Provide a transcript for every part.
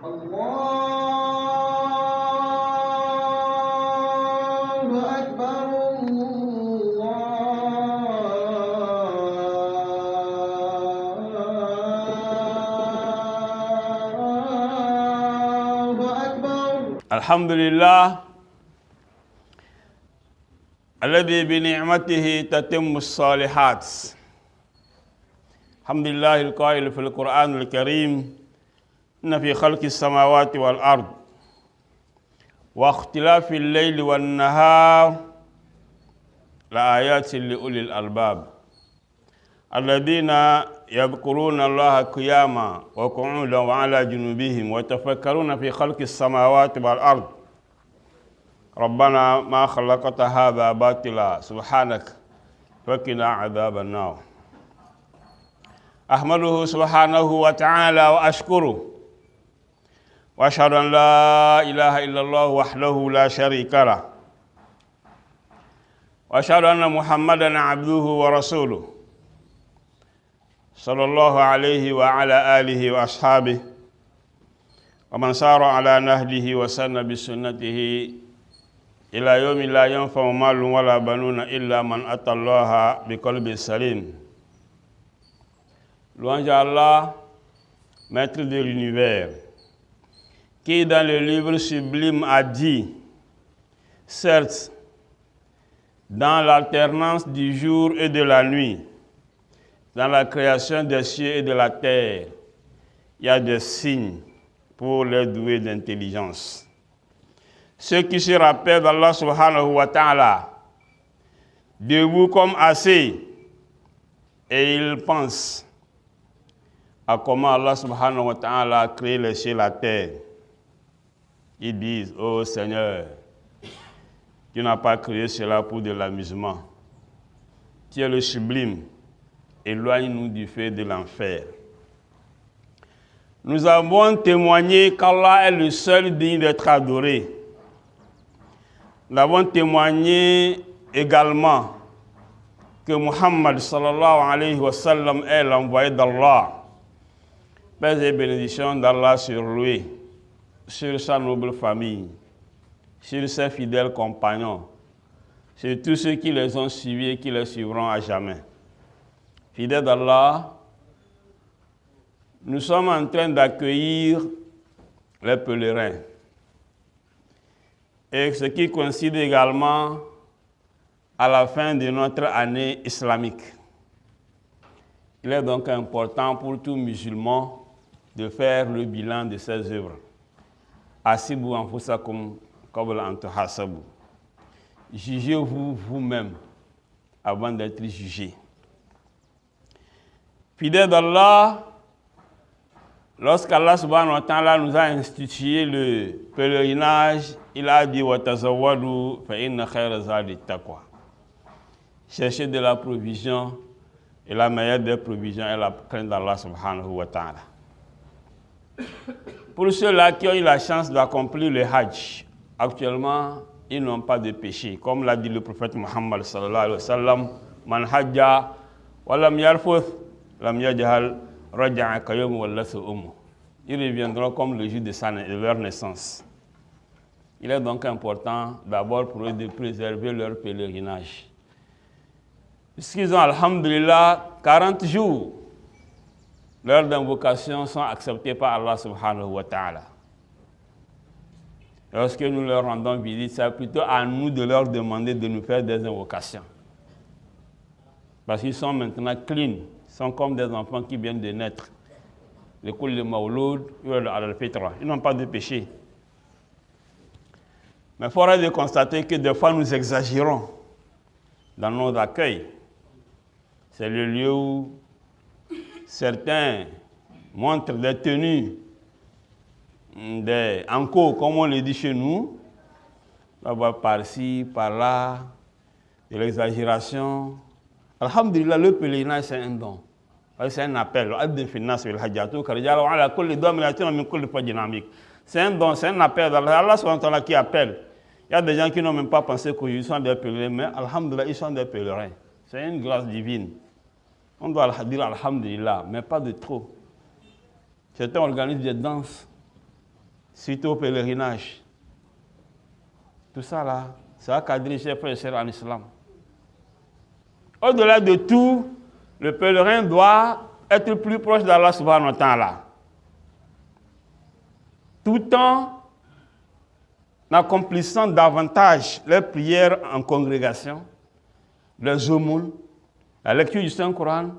الله أكبر الله أكبر. الحمد لله الذي بنعمته تتم الصالحات. الحمد لله القائل في القرآن الكريم: إن في خلق السماوات والأرض واختلاف الليل والنهار لآيات لأولي الألباب الذين يذكرون الله قياما وقعودا وعلى جنوبهم ويتفكرون في خلق السماوات والأرض ربنا ما خلقت هذا باطلا سبحانك فقنا عذاب النار. أحمده سبحانه وتعالى وأشكره وأشهد أن لا إله إلا الله وحده لا شريك له وأشهد أن محمدًا عبده ورسوله صلى الله عليه وعلى آله وأصحابه ومن سار على نهجه وسن بسنته إلى يوم لا ينفع مال ولا بنون إلا من أتى الله بقلب سليم. Louange à Allah, maître de l'univers, qui dans le livre sublime a dit: certes, dans l'alternance du jour et de la nuit, dans la création des cieux et de la terre, il y a des signes pour les doués d'intelligence. Ceux qui se rappellent d'Allah subhanahu wa ta'ala, debout comme assis, et ils pensent à comment Allah subhanahu wa ta'ala a créé les cieux et la terre. Ils disent: ô Seigneur, tu n'as pas créé cela pour de l'amusement. Tu es le sublime, éloigne-nous du feu de l'enfer. Nous avons témoigné qu'Allah est le seul digne d'être adoré. Nous avons témoigné également que Muhammad sallallahu alayhi wa sallam est l'envoyé d'Allah. Paix et bénédiction d'Allah sur lui, sur sa noble famille, sur ses fidèles compagnons, sur tous ceux qui les ont suivis et qui les suivront à jamais. Fidèles d'Allah, nous sommes en train d'accueillir les pèlerins. Et ce qui coïncide également à la fin de notre année islamique. Il est donc important pour tout musulman de faire le bilan de ses œuvres. Asibu anfusakum qabla an tuhasabu. Jugez-vous vous-même avant d'être jugé. Fidèles d'Allah, lorsqu'Allah subhanahu wa ta'ala nous a institué le pèlerinage, il a dit: wa tazawwadu fa inna khayra zadi taqwa. Cherchez de la provision, et la meilleure des provisions est la crainte d'Allah subhanahu wa ta'ala. Pour ceux-là qui ont eu la chance d'accomplir le Hajj, actuellement, ils n'ont pas de péché. Comme l'a dit le prophète Muhammad sallallahu alayhi wa sallam: man hajja wa lam yarfuth lam yajhal raja'a kayawm wallathu ummu. Ils reviendront comme le jour de leur naissance. Il est donc important d'abord pour eux de préserver leur pèlerinage. Puisqu'ils ont, alhamdulillah, 40 jours, leurs invocations sont acceptées par Allah subhanahu wa ta'ala. Lorsque nous leur rendons visite, c'est plutôt à nous de leur demander de nous faire des invocations. Parce qu'ils sont maintenant clean, ils sont comme des enfants qui viennent de naître. Le kul mawloud, ils n'ont pas de péché. Mais il faudra de constater que des fois nous exagérons dans nos accueils. C'est le lieu où certains montrent des tenues, des ankos, comme on le dit chez nous. On va voir par-ci, par-là, de l'exagération. Alhamdulillah, le pèlerinage, c'est un don. C'est un appel. C'est un don, c'est un appel d'Allah. Allah subhanahu qui appelle. Il y a des gens qui n'ont même pas pensé qu'ils sont des pèlerins, mais alhamdulillah, ils sont des pèlerins. C'est une grâce divine. On doit dire alhamdulillah, mais pas de trop. Certains organisent des danses. suite au pèlerinage. Tout ça là, ça a cadré chers frères et sœurs en islam. Au-delà de tout, le pèlerin doit être plus proche d'Allah subhanahu wa ta'ala. Tout en accomplissant davantage les prières en congrégation, les aumônes, la lecture du Saint-Coran,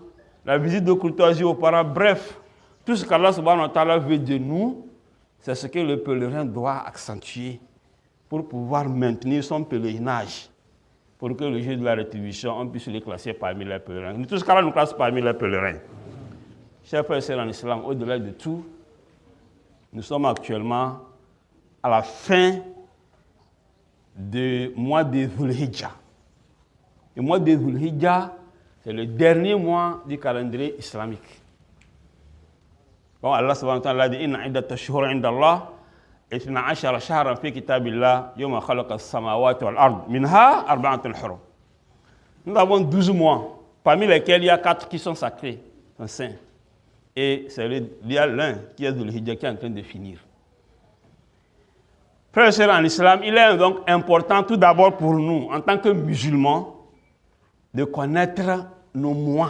la visite de courtoisie aux parents, bref, tout ce qu'Allah subhanahu wa ta'ala veut de nous, c'est ce que le pèlerin doit accentuer pour pouvoir maintenir son pèlerinage, pour que le jour de la rétribution, on puisse les classer parmi les pèlerins. Nous, tout ce qu'Allah nous classe parmi les pèlerins. Chers frères et sœurs en islam, au-delà de tout, nous sommes actuellement à la fin du mois de Dhul Hijjah. Le mois de Dhul Hijjah, c'est le dernier mois du calendrier islamique. Bon, Allah subhanahu wa ta'ala dit inna iddat ash-shuhur 'inda Allah 12 shahran fi kitabillah yawma khalaqa as-samawati wal ard minha arba'atun hurum. Nous avons 12 mois, parmi lesquels il y a 4 qui sont sacrés, sont saints. Et il y a l'un qui est Dhul Hijjah qui est en train de finir. Frères et sœurs en islam, il est donc important tout d'abord pour nous, en tant que musulmans, de connaître nos mois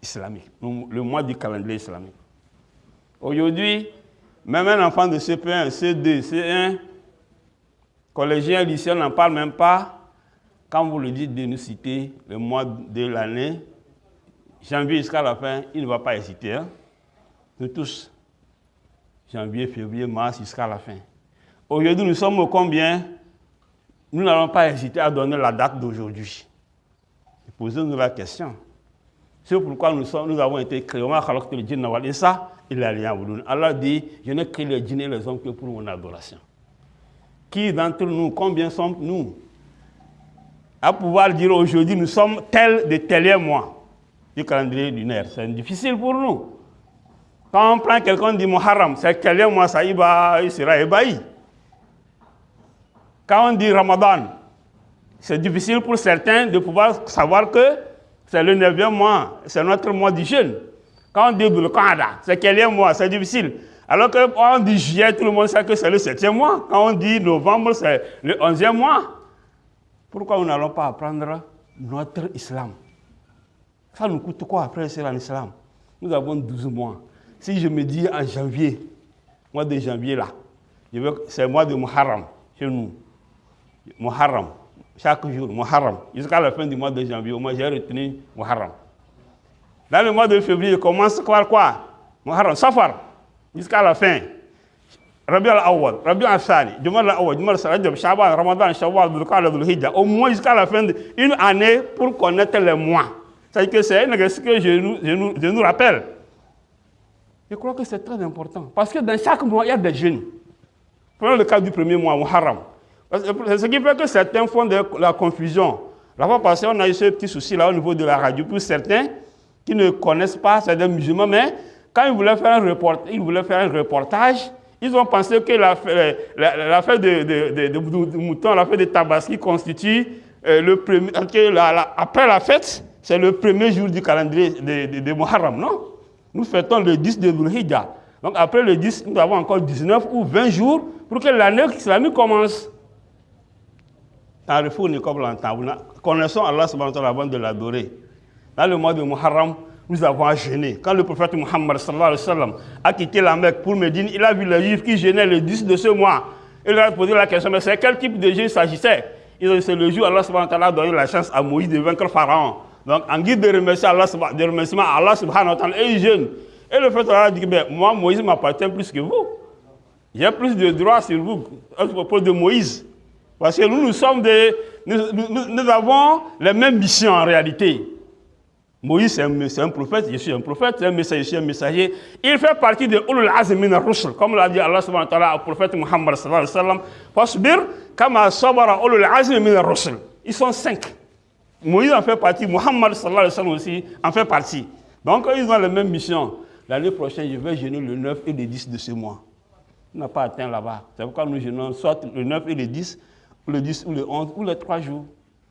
islamiques, le mois du calendrier islamique. Aujourd'hui, même un enfant de CP1, C2, C1, collégien, lycéen n'en parle même pas. Quand vous lui dites de nous citer le mois de l'année, janvier jusqu'à la fin, il ne va pas hésiter. Hein? Nous tous, janvier, février, mars jusqu'à la fin. Aujourd'hui, nous sommes au combien? Nous n'allons pas hésiter à donner la date d'aujourd'hui. Posez-nous la question. C'est pourquoi nous avons été créés. Allah dit, je n'ai créé les djinns et les hommes que pour mon adoration. Qui d'entre nous, combien sommes-nous à pouvoir dire aujourd'hui, nous sommes tels de tels mois du calendrier lunaire? C'est difficile pour nous. Quand on prend quelqu'un du Muharram, c'est quel mois ça il sera ébahi. Quand on dit Ramadan, c'est difficile pour certains de pouvoir savoir que c'est le 9e mois, c'est notre mois du jeûne. Quand on dit le Canada, c'est quel mois, c'est difficile. Alors que quand on dit juillet, tout le monde sait que c'est le 7e mois. Quand on dit novembre, c'est le 11e mois. Pourquoi nous n'allons pas apprendre notre islam? Ça nous coûte quoi, frères et sœurs en islam? Nous avons 12 mois. Si je me dis en janvier, mois de janvier là, c'est le mois de Muharram chez nous. Muharram, chaque jour, Muharram. Jusqu'à la fin du mois de janvier, moi j'ai retenu Muharram. Dans le mois de février, je commence par quoi? Muharram, Safar, jusqu'à la fin. Rabi al-Awwal, Rabi al-Thani, Jumad al-Awwal, Jumad al-Rajab, Shaban, Ramadan, Shawwal, Dhul-Qa'dah, Dhul-Hijjah. Au moins jusqu'à la fin d'une année pour connaître les mois. C'est-à-dire que c'est ce que je nous rappelle. Je crois que c'est très important. Parce que dans chaque mois, il y a des jeûnes. Prenons le cas du premier mois, Muharram. C'est ce qui fait que certains font de la confusion. La fois passée, on a eu ce petit souci là au niveau de la radio. Pour certains qui ne connaissent pas, c'est des musulmans, mais quand ils voulaient faire un reportage, ils ont pensé que l'affaire de mouton, l'affaire de Tabaski constitue le premier, après la fête, c'est le premier jour du calendrier de Muharram, non? Nous fêtons le 10 de Dhul Hijjah. Donc après le 10, nous avons encore 19 ou 20 jours pour que l'année islamique commence. Connaissons Allah subhanahu wa ta'ala avant de l'adorer. Dans le mois de Muharram, nous avons jeûné. Quand le prophète Muhammad sallallahu alayhi wa sallam a quitté la Mecque pour Médine, il a vu les Juifs qui jeûnaient le 10 de ce mois. Il leur a posé la question, mais c'est quel type de jeûne il s'agissait? Ils ont dit, c'est le jour où Allah subhanahu wa ta'ala a donné la chance à Moïse de vaincre Pharaon. Donc, en guide de remerciement à Allah subhanahu wa ta'ala, et ils jeûnent. Et le prophète a dit, moi, Moïse m'appartient plus que vous. J'ai plus de droits sur vous à propos de Moïse. Parce que nous avons les mêmes missions en réalité. Moïse, c'est un prophète, je suis un prophète, c'est un messager, je suis un messager. Il fait partie de Ulul Azm min ar-Rusul, comme l'a dit Allah subhanahu wa ta'ala au prophète Muhammad sallallahu alayhi wa sallam. Fasbir kama sabara Ulul Azm min ar-Rusul. Ils sont 5. Moïse en fait partie, Muhammad sallallahu alayhi wa sallam aussi en fait partie. Donc ils ont les mêmes missions. L'année prochaine, je vais jeûner le 9 et le 10 de ce mois. On n'a pas atteint là-bas. C'est pourquoi nous jeûnons soit le 9 et le 10, ou le 10 ou le 11, ou les 3 jours,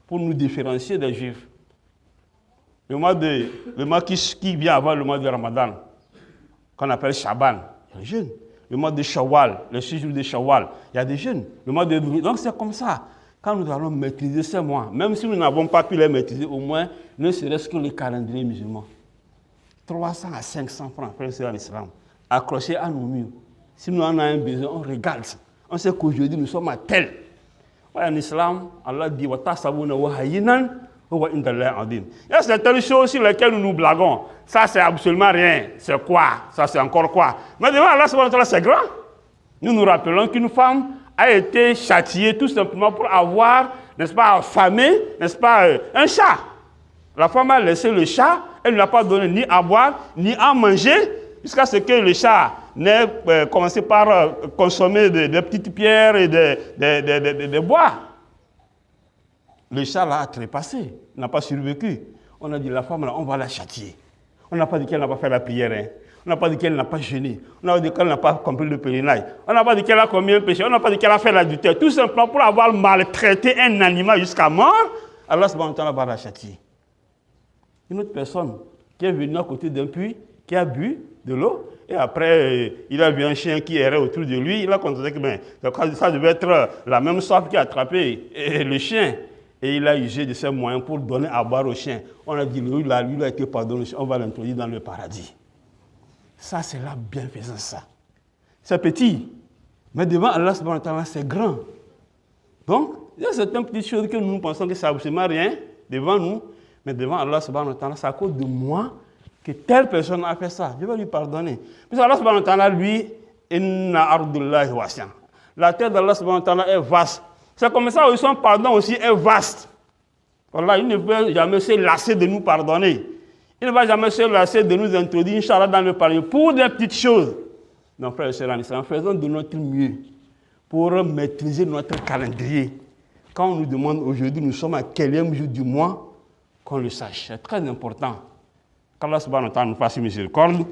pour nous différencier des Juifs. Le mois qui vient avant le mois de Ramadan, qu'on appelle Shaban, il y a un jeûne. le mois de Shawwal, les 6 jours de Shawwal, il y a des jeûnes. Le mois de... Donc c'est comme ça. Quand nous allons maîtriser ces mois, même si nous n'avons pas pu les maîtriser, au moins, ne serait-ce que les calendriers musulmans. 300 à 500 francs, frère, c'est l'islam, accrochés à nos murs. Si nous en avons besoin, on regarde. On sait qu'aujourd'hui, nous sommes à tel. Ouais, en islam, Allah dit, il y a certaines choses sur lesquelles nous nous blaguons. Ça, c'est absolument rien. C'est quoi? Ça, c'est encore quoi? Mais devant Allah, c'est grand. Nous nous rappelons qu'une femme a été châtiée tout simplement pour avoir, n'est-ce pas, affamé, n'est-ce pas, un chat. La femme a laissé le chat, elle ne l'a pas donné ni à boire, ni à manger, jusqu'à ce que le chat n'ait commencé par consommer des petites pierres et des bois. Le chat là a trépassé, n'a pas survécu. On a dit, la femme là, on va la châtier. On n'a pas dit qu'elle n'a pas fait la prière, hein. On n'a pas dit qu'elle n'a pas jeûné. On n'a pas dit qu'elle n'a pas compris le pèlerinage. On n'a pas dit qu'elle a commis un péché. On n'a pas dit qu'elle a fait l'adultère. Tout simplement pour avoir maltraité un animal jusqu'à mort, Allah subhanahu wa ta'ala va la châtier. Une autre personne qui est venue à côté d'un puits, qui a bu de l'eau, et après, il a vu un chien qui errait autour de lui. Il a constaté que ça devait être la même soif qui a attrapé le chien. Et il a usé de ses moyens pour donner à boire au chien. On a dit, lui, il a été pardonné, on va l'introduire dans le paradis. Ça, c'est la bienfaisance, ça. C'est petit, mais devant Allah subhanahu wa ta'ala, c'est grand. Donc, il y a certaines petites choses que nous pensons que c'est absolument rien devant nous, mais devant Allah subhanahu wa ta'ala, c'est à cause de moi que telle personne a fait ça. Je vais lui pardonner. Parce que Allah subhanahu wa ta'ala, lui, inna ardullahi wasi'an. La terre d'Allah subhanahu wa ta'ala est vaste. C'est comme ça où son pardon aussi est vaste. Voilà, il ne peut jamais se lasser de nous pardonner. Il ne va jamais se lasser de nous introduire, Inch'Allah, dans le paradis pour des petites choses. Donc, frères et sœurs, faisons de notre mieux pour maîtriser notre calendrier. Quand on nous demande aujourd'hui, nous sommes à quel jour du mois, qu'on le sache. C'est très important. Qu'Allah subhanahu wa ta'ala nous fasse miséricorde,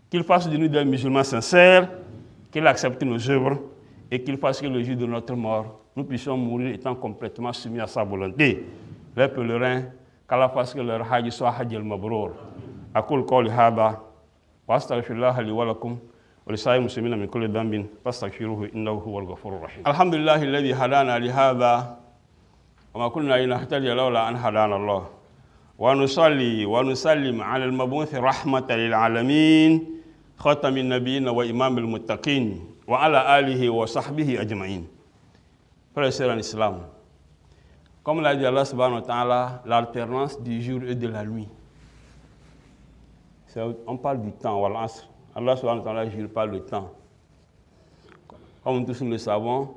qu'il fasse de nous des musulmans sincères, qu'il accepte nos œuvres et qu'il fasse que le jour de notre mort, nous puissions mourir étant complètement soumis à sa volonté. Les pèlerins, qu'Allah fasse que leur hajj soit hajj al-mabrour. أقول قولي هذا وأستغفر الله لي ولكم ولسائر المسلمين من كل ذنب فاستغفروه إنه هو الغفور الرحيم. الحمد لله الذي هدانا لهذا وما كنا لنهتدي لولا أن هدانا الله. ونصلي ونسلم على المبعوث رحمة للعالمين خاتم النبيين وإمام المتقين وعلى آله وصحبه أجمعين. Frères et sœurs en islam, comme l'a dit Allah subhanahu wa ta'ala, l'alternance du jour et de la nuit. On parle du temps, voilà. Allah subhanahu wa ta'ala ne jure pas le temps. Comme tous nous le savons,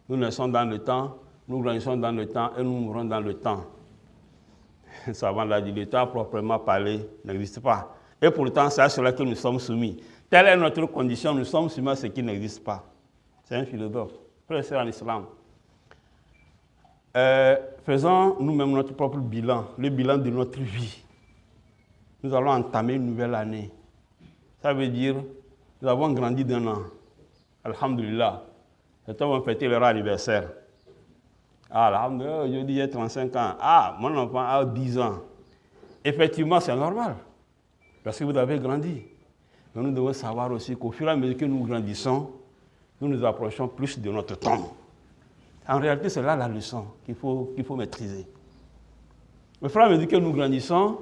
nous naissons dans le temps, nous grandissons dans le temps et nous mourrons dans le temps. Le savant l'a dit, le temps proprement parlé n'existe pas. Et pourtant, c'est à cela que nous sommes soumis. Telle est notre condition, nous sommes soumis à ce qui n'existe pas. C'est un philosophe. Frère et sœurs en islam. Faisons nous-mêmes notre propre bilan, le bilan de notre vie. Nous allons entamer une nouvelle année. Ça veut dire, nous avons grandi d'un an. Alhamdulillah. Certains vont fêter leur anniversaire. Ah, alhamdulillah, aujourd'hui j'ai 35 ans. Ah, mon enfant a 10 ans. Effectivement, c'est normal. Parce que vous avez grandi. Mais nous devons savoir aussi qu'au fur et à mesure que nous grandissons, nous nous approchons plus de notre temps. En réalité, c'est là la leçon qu'il faut maîtriser. Au fur et à mesure que nous grandissons,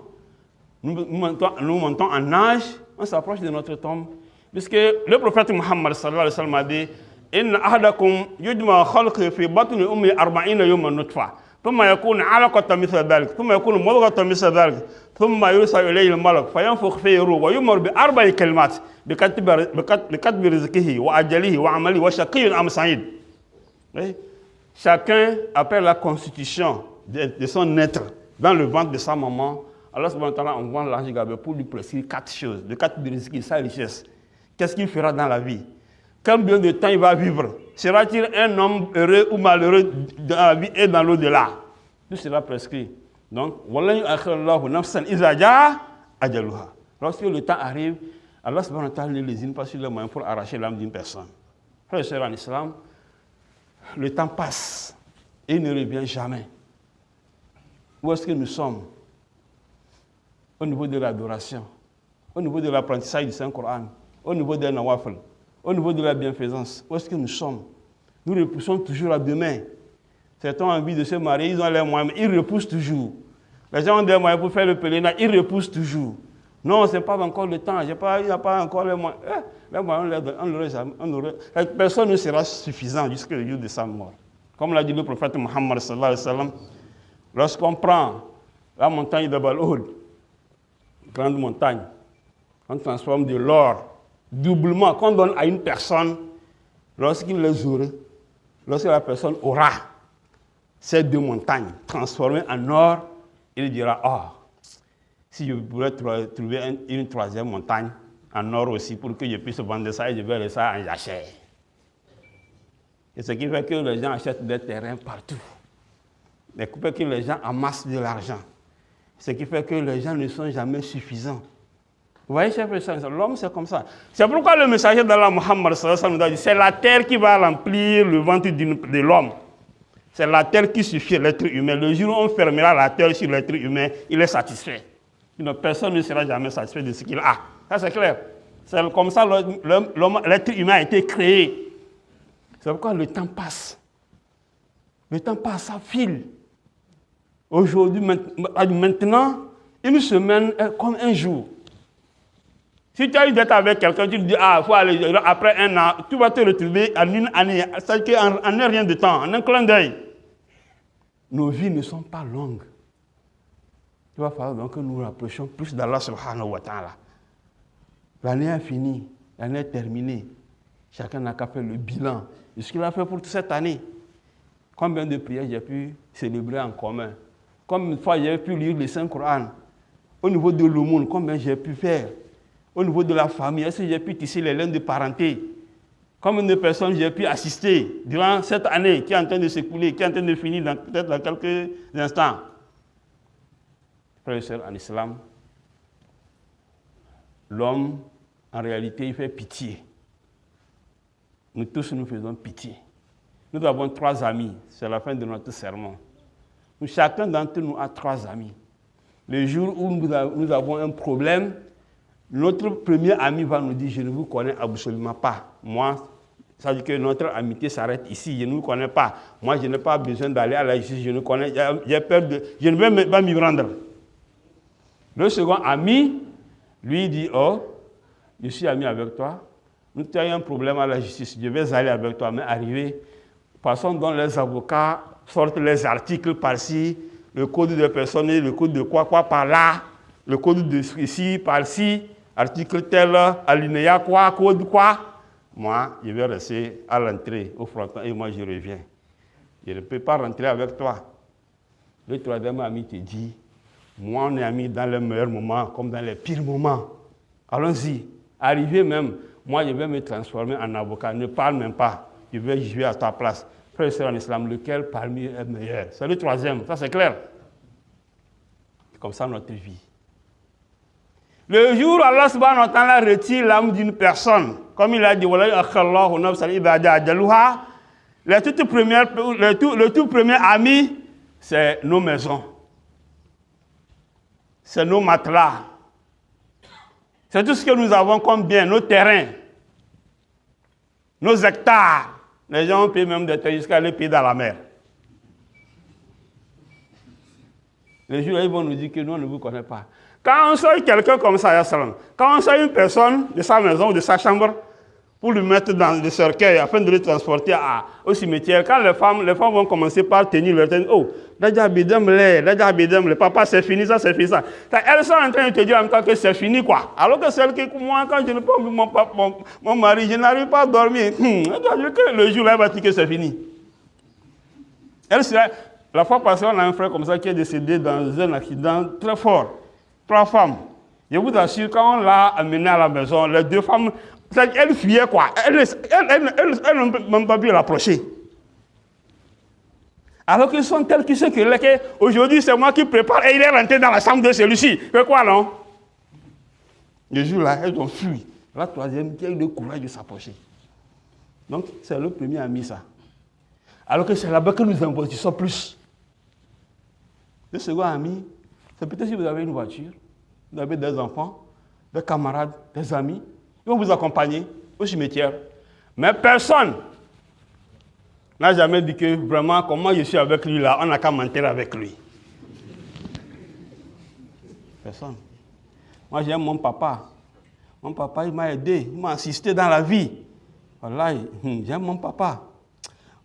nous montons en âge, on s'approche de notre tombe. Puisque le prophète Muhammad sallallahu alayhi wa sallam a dit إن أحدكم يجمع خلقه في بطن أمه 40 يوما نطفة ثم يكون علقة مثل ذلك ثم يكون مضغة مثل ذلك ثم يرسل إليه الملك فينفخ فيه الروح ويؤمر بأربع كلمات بكتب رزقه وأجله وعمله وشقي أم سعيد. Chacun, après la constitution de son être dans le ventre de sa maman, Allah subhanahu wa ta'ala envoie l'ange Gabriel pour lui prescrire 4 choses, de 4 de sa richesse. Qu'est-ce qu'il fera dans la vie? Combien de temps il va vivre? Sera-t-il un homme heureux ou malheureux dans la vie et dans l'au-delà? Tout cela prescrit. Donc, lorsque le temps arrive, Allah subhanahu wa ta'ala ne lésine pas sur les moyens pour arracher l'âme d'une personne. Frères et sœurs en islam, le temps passe et il ne revient jamais. Où est-ce que nous sommes? Au niveau de l'adoration, au niveau de l'apprentissage du Saint-Coran, au niveau des nawafil, au niveau de la bienfaisance, où est-ce que nous sommes? Nous repoussons toujours à demain. Certains ont envie de se marier, ils ont les moyens, mais ils repoussent toujours. Les gens ont des moyens pour faire le pèlerinage, ils repoussent toujours. Non, ce n'est pas encore le temps, il n'y a pas encore les moyens. Les moyens, personne ne sera suffisant jusqu'au jour de sa mort. Comme l'a dit le prophète Mohammed sallallahu alayhi wa sallam, lorsqu'on prend la montagne de Bal'oud, grande montagne, on transforme de l'or doublement, qu'on donne à une personne, lorsqu'il les aura, lorsque la personne aura ces 2 montagnes transformées en or, il dira, si je pourrais trouver une 3e montagne en or aussi pour que je puisse vendre ça et je verrai ça en jachère. Et ce qui fait que les gens achètent des terrains partout. Ce qui fait que les gens amassent de l'argent. Ce qui fait que les gens ne sont jamais suffisants. Vous voyez, chers frères et sœurs, l'homme c'est comme ça. C'est pourquoi le messager d'Allah Muhammad sallallahu alayhi wa sallam dit, c'est la terre qui va remplir le ventre de l'homme. C'est la terre qui suffit à l'être humain. Le jour où on fermera la terre sur l'être humain, il est satisfait. Donc, personne ne sera jamais satisfait de ce qu'il a. Ça c'est clair. C'est comme ça l'être humain a été créé. C'est pourquoi le temps passe. Le temps passe, ça file. Aujourd'hui, maintenant, une semaine est comme un jour. Si tu as une dette avec quelqu'un, tu lui dis, il faut aller, après 1 an, tu vas te retrouver en une année. C'est-à-dire qu'en un rien de temps, en un clin d'œil. Nos vies ne sont pas longues. Il va falloir donc que nous nous rapprochions plus d'Allah subhanahu wa ta'ala. L'année est finie, l'année est terminée. Chacun n'a qu'à faire le bilan de ce qu'il a fait pour toute cette année. Combien de prières j'ai pu célébrer en commun? Combien de fois j'ai pu lire le Saint-Coran? Au niveau de l'aumône, combien j'ai pu faire? Au niveau de la famille, est-ce que j'ai pu tisser les liens de parenté? Combien de personnes j'ai pu assister durant cette année qui est en train de s'écouler, qui est en train de finir peut-être dans quelques instants? Frères et sœurs, en islam, l'homme, en réalité, il fait pitié. Nous tous, nous faisons pitié. Nous avons 3 amis, c'est la fin de notre sermon. Chacun d'entre nous a 3 amis. Le jour où nous avons un problème, notre premier ami va nous dire, je ne vous connais absolument pas. Moi, ça veut dire que notre amitié s'arrête ici, je ne vous connais pas. Moi, je n'ai pas besoin d'aller à la justice, je ne connais, j'ai peur de, je ne vais pas m'y rendre. Le second ami, lui dit, je suis ami avec toi, nous avons un problème à la justice, je vais aller avec toi, mais arriver, façon dont les avocats sortent les articles par-ci, le code de personne, le code de quoi par-là, le code de ici, par-ci, article tel, alinéa quoi, code quoi. Moi, je vais rester à l'entrée, au fronton, et moi je reviens. Je ne peux pas rentrer avec toi. Le 3e ami te dit, moi on est amis dans les meilleurs moments, comme dans les pires moments. Allons-y. Arrivé même, moi je vais me transformer en avocat, ne parle même pas. Je vais jouer à ta place. Frère et sœur en islam, lequel parmi eux est meilleur? C'est le 3e, ça c'est clair. C'est comme ça notre vie. Le jour où Allah subhanahu wa ta'ala retire l'âme d'une personne, comme il a dit, le tout premier ami, c'est nos maisons. C'est nos matelas. C'est tout ce que nous avons comme bien, nos terrains, nos hectares. Les gens payent même des terres jusqu'à les payer dans la mer. Les jours, ils vont nous dire que nous, on ne vous connaît pas. Quand on sort quelqu'un comme ça, quand on sort une personne de sa maison ou de sa chambre pour lui mettre dans le cercueil afin de le transporter au cimetière, quand les femmes vont commencer par tenir leur tête, papa, c'est fini ça, c'est fini ça. Elles sont en train de te dire en même temps que c'est fini quoi. Alors que celle qui, moi, quand je ne peux pas mon mari, je n'arrive pas à dormir. Le jour là, elle va dire que c'est fini. La fois passée, on a un frère comme ça qui est décédé dans un accident très fort. 3 femmes. Je vous assure, quand on l'a amené à la maison, les 2 femmes, elles fuyaient quoi. Elles n'ont même pas pu l'approcher. Alors qu'ils sont tels qu'ils se que aujourd'hui c'est moi qui prépare et il est rentré dans la chambre de celui-ci. Fait quoi non? Le jour-là, elles ont fui. La 3e qui a eu le courage de s'approcher. Donc c'est le premier ami ça. Alors que c'est là-bas que nous investissons plus. Le second ami, c'est peut-être si vous avez une voiture, vous avez des enfants, des camarades, des amis, ils vont vous accompagner au cimetière. Mais personne n'a jamais dit que vraiment, comment je suis avec lui là, on n'a qu'à m'enterrer avec lui. Personne. Moi, j'aime mon papa. Mon papa, il m'a aidé, il m'a assisté dans la vie. Voilà, j'aime mon papa.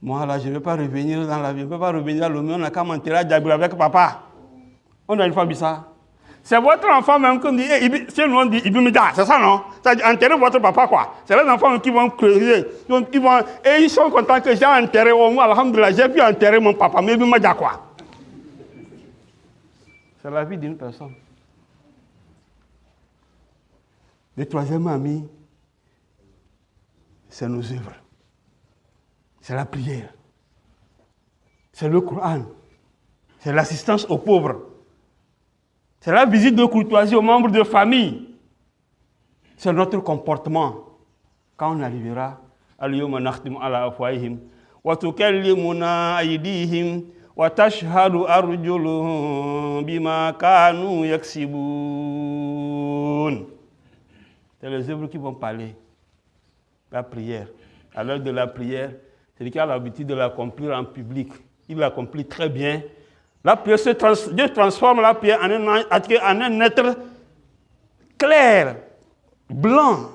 Moi, là, je ne vais pas revenir dans la vie. Je ne vais pas revenir à l'homme. On n'a qu'à m'enterrer à Diagoul avec papa. On a une fois dit ça. C'est votre enfant même qui dit, c'est nous on dit, c'est ça non? Ça dit, enterrer votre papa quoi. C'est les enfants qui vont creuser. Donc, et ils sont contents que j'ai enterré au moins, alhamdoulilah, j'ai pu enterrer mon papa. Mais Ibimida quoi? C'est la vie d'une personne. Le troisième ami, c'est nos œuvres. C'est la prière. C'est le Coran. C'est l'assistance aux pauvres. C'est la visite de courtoisie aux membres de famille. C'est notre comportement. Quand on arrivera, al-yawma nakhtimu ala afwahihim wa tukallimuna aydihim wa tashhadu arjuluhum bima kanu yaksibun. C'est les œuvres qui vont parler. La prière. À l'heure de la prière, celui qui a l'habitude de l'accomplir en public, il l'accomplit très bien. La prière Dieu transforme la prière en un être clair, blanc,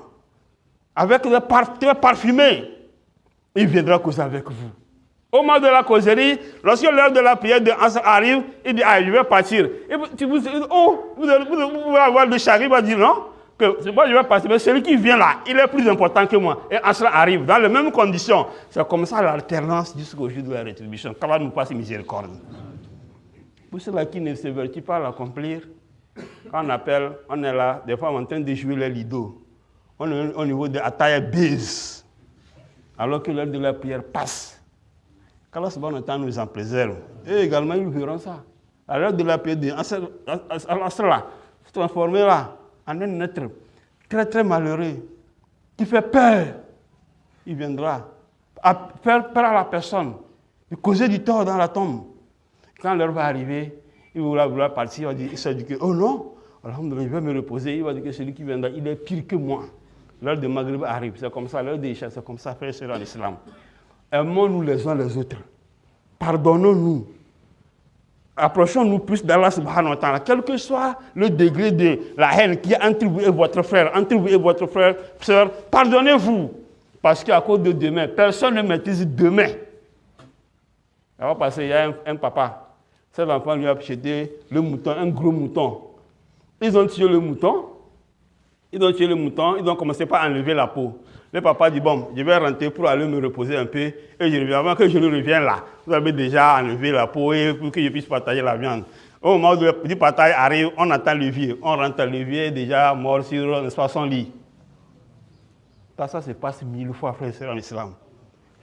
avec des très parfumé. Il viendra causer avec vous. Au moment de la causerie, lorsque l'heure de la prière de Ansar arrive, il dit, je vais partir. Et vous allez avoir le chari, il va dire non, que moi je vais partir, mais celui qui vient là, il est plus important que moi. Et Ansar arrive dans les mêmes conditions. C'est comme ça l'alternance jusqu'au jour de la rétribution. Qu'Allah nous passe miséricorde. Pour ceux-là qui ne se veulent pas l'accomplir, quand on appelle, on est là, des fois on est en train de jouer les lidos. On est au niveau de Ataya Biz, alors que l'heure de la prière passe. Qu'Allah subhanahu wa ta'ala nous en préserve. Et également, ils verront ça. À l'heure de la prière, Allah se transformer là en un être très très malheureux, qui fait peur. Il viendra faire peur à la personne, lui causer du tort dans la tombe. Quand l'heure va arriver, il va vouloir partir, il se dit que, oh non, alhamdoulilah, il va me reposer, il va dire que celui qui viendra, il est pire que moi. L'heure de Maghrib arrive, c'est comme ça, l'heure des Isha, c'est comme ça, frère et sœurs en islam. Aimons-nous les uns les autres. Pardonnons-nous. Approchons-nous plus d'Allah subhanahu wa ta'ala, quel que soit le degré de la haine qui est entre vous et votre frère, sœur, pardonnez-vous. Parce qu'à cause de demain, personne ne maîtrise demain. Ça va passer, il y a un papa. Cet enfant lui a acheté le mouton, un gros mouton. Ils ont tué le mouton. Ils ont commencé par enlever la peau. Le papa dit, bon, je vais rentrer pour aller me reposer un peu. Et je reviens. Avant que je ne revienne là, vous avez déjà enlevé la peau et pour que je puisse partager la viande. Au moment du partage arrive, on attend le vieux. On rentre le vieux déjà mort sur son lit. Ça se passe 1000 fois, frère et sœurs en islam.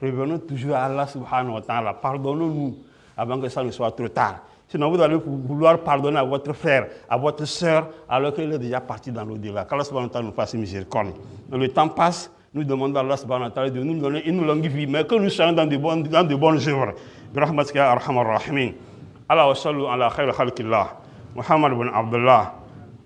Revenons toujours à Allah subhanahu wa ta'ala. Pardonnons-nous avant que ça ne soit trop tard. Sinon, vous allez vouloir pardonner à votre frère, à votre sœur, alors qu'il est déjà parti dans l'au-delà. Qu'Allah subhanahu wa ta'ala nous fasse miséricorde. Le temps passe, nous demandons à Allah subhanahu wa ta'ala de nous donner une longue vie, mais que nous soyons dans de bonnes œuvres. Birahmatika ya arhamar rahimin. Allah wa sallu ala khayr khalqillah. Muhammad ibn Abdullah.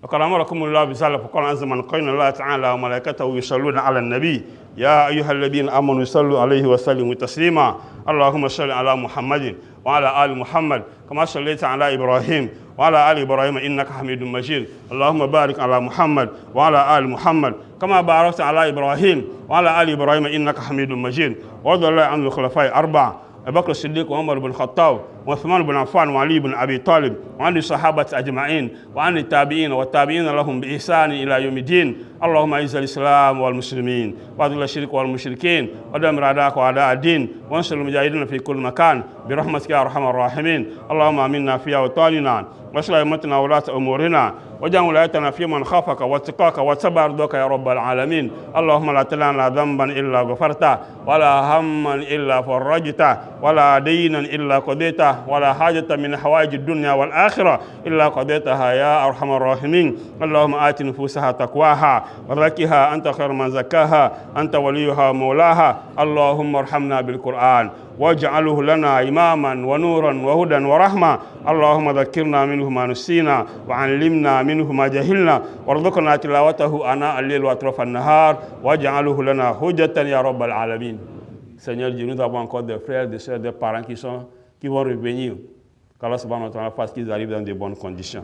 وقال أمركم الله بذلك فقال عز من قال الله تعالى وملائكته يصلون على النبي يا أيها الذين آمنوا صلوا عليه وسلموا تسليما اللهم صل على محمد وعلى آل محمد كما صليت على إبراهيم وعلى آل إبراهيم إنك حميد مجيد اللهم بارك على محمد وعلى آل محمد كما باركت على إبراهيم وعلى آل إبراهيم إنك حميد مجيد وارض الله عن الخلفاء الأربعة أبو بكر الصديق وعمر بن الخطاب وعثمان بن عفان وعلي بن أبي طالب وعن الصحابة أجمعين وعن التابعين والتابعين لهم بإحسان إلى يوم الدين اللهم أعز الإسلام والمسلمين وأذل الشرك والمشركين ودمر أعداءك وأعداء الدين وانصر المجاهدين في كل مكان برحمتك يا أرحم الراحمين اللهم آمنا في أوطاننا واصلح أئمتنا وولاة أمورنا واجعل ولايتنا في من خافك واتقاك واتبع رضاك يا رب العالمين اللهم لا تدع لنا ذنبا إلا غفرته ولا هما إلا فرجته ولا دينا إلا قضيته ولا حاجة من حوائج الدنيا والآخرة إلا قضيتها يا أرحم الراحمين. اللهم آت نفوسها تقواها وزكها أنت خير من زكاها أنت وليها مولاها. اللهم ارحمنا بالقرآن واجعله لنا إماما ونورا وهدى ورحمة. اللهم ذكرنا منه ما نسينا وعلمنا منه ما جهلنا وارزقنا تلاوته آناء الليل وأطراف النهار واجعله لنا حجة يا رب العالمين. Seigneur Dieu, nous avons encore des frères, des sœurs, des parents qui vont revenir. Qu'Allah subhanahu wa ta'ala fasse qu'ils arrivent dans de bonnes conditions.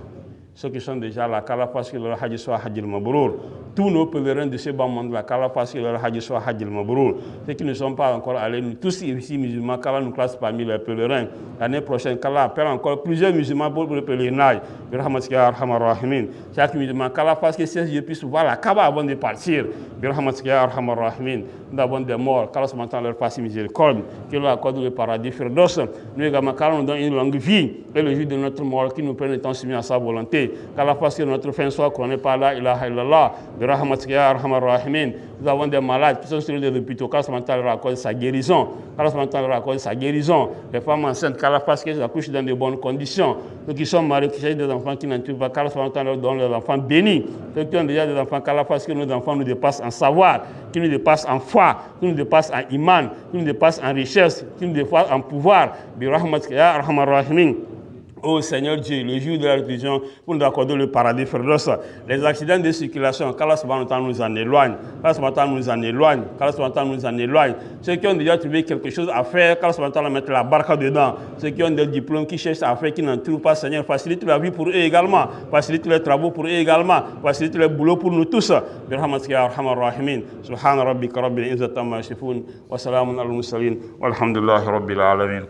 Ceux qui sont déjà là, qu'Allah fasse que leur hajj soit hajj al-mabrour. Tous nos pèlerins de ce bas monde-là, qu'Allah fasse que leur hajj soit hajj al-mabrour. Ceux qui ne sont pas encore allés, nous tous ici musulmans, qu'Allah nous classe parmi les pèlerins. L'année prochaine, qu'Allah appelle encore plusieurs musulmans pour le pèlerinage. Chaque musulman, qu'Allah fasse que ces yeux puissent voir la Kaaba avant de partir. Nous avons des morts, qu'Allah leur fasse miséricorde, qu'il leur accorde le paradis firdaus. Nous également, qu'Allah nous donne une longue vie et le jour de notre mort, qu'il nous prenne le temps soumis à sa volonté. Qu'Allah fasse que notre fin soit couronnée par la ilaha illallah. Nous avons des malades qui sont sur les hôpitaux. Qu'Allah leur accorde sa guérison. Qu'Allah leur accorde sa guérison. Les femmes enceintes, qu'Allah fasse qu'elles accouchent dans de bonnes conditions. Ceux qui sont mariés, qui cherchent des enfants qui n'en trouvent pas, qu'Allah leur donne leurs enfants bénis. Ceux qui ont déjà des enfants, qu'Allah fasse que nos enfants nous dépassent en savoir, qu'ils nous dépassent en foi, qu'ils nous dépassent en iman, qu'ils nous dépassent en richesse, qu'ils nous dépassent en pouvoir. Oh Seigneur Dieu, le jour de la résurrection, pour nous accorder le paradis firdaus. Les accidents de circulation, qu'Allah subhanahu wa ta'ala nous en éloigne. Qu'Allah subhanahu wa ta'ala nous en éloigne. Qu'Allah subhanahu wa ta'ala nous en éloigne. Ceux qui ont déjà trouvé quelque chose à faire, qu'Allah subhanahu wa ta'ala mette la barque dedans. Ceux qui ont des diplômes, qui cherchent à faire, qui n'en trouvent pas, Seigneur, facilite la vie pour eux également. Facilite les travaux pour eux également. Facilite le boulot pour nous tous. Birahmatika ya arhamar rahimin. Subhana rabbika rabbil izzati amma yasifun. Wa salamun alal mursalin. Walhamdulillahi rabbil alamin.